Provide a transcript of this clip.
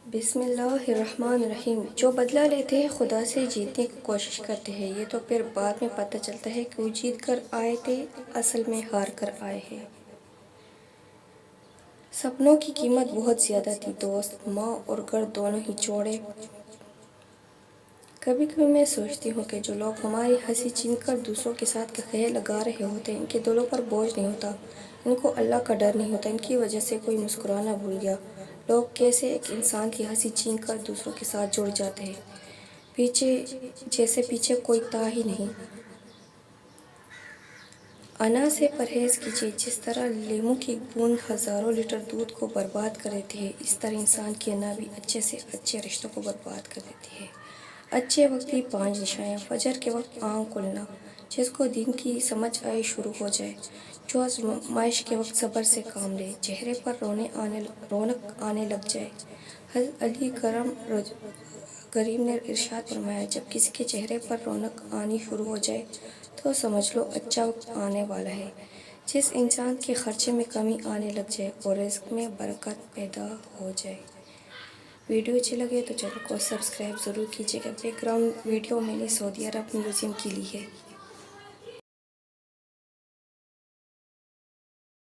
बिस्मिल्लाहिर्रहमानिर्रहीम। जो बदला लेते हैं खुदा से जीतने की कोशिश करते हैं, ये तो फिर बाद में पता चलता है कि वो जीत कर आए थे, असल में हार कर आए हैं। सपनों की कीमत बहुत ज़्यादा थी दोस्त, माँ और घर दोनों ही छोड़े। कभी कभी मैं सोचती हूँ कि जो लोग हमारी हंसी छीनकर दूसरों के साथ का ख्याल लगा रहे होते हैं, इनके दिलों पर बोझ नहीं होता, इनको अल्लाह का डर नहीं होता, इनकी वजह से कोई मुस्कुराना भूल गया। लोग कैसे एक इंसान की हंसी छीनकर दूसरों के साथ जुड़ जाते हैं, पीछे कोई ता ही नहीं। अना से परहेज़ कीजिए। जिस तरह लीमू की बूंद हज़ारों लीटर दूध को बर्बाद कर देती है, इस तरह इंसान की अना भी अच्छे से अच्छे रिश्तों को बर्बाद कर देती है। अच्छे वक्त की 5 निशानियाँ। फजर के वक्त आँख खुलना, जिसको दिन की समझ आए शुरू हो जाए, जो आजमाइश के वक्त सब्र से काम ले, चेहरे पर रौनक आने लग जाए। हज़रत अली गरीब ने इरशाद फरमाया, जब किसी के चेहरे पर रौनक आनी शुरू हो जाए तो समझ लो अच्छा वक्त आने वाला है। जिस इंसान के खर्चे में कमी आने लग जाए और रिज़्क में बरकत पैदा हो जाए। वीडियो अच्छी लगे तो चैनल को सब्सक्राइब ज़रूर कीजिएगा। बैकग्राउंड वीडियो मैंने सऊदी अरब म्यूज़ियम की ली है।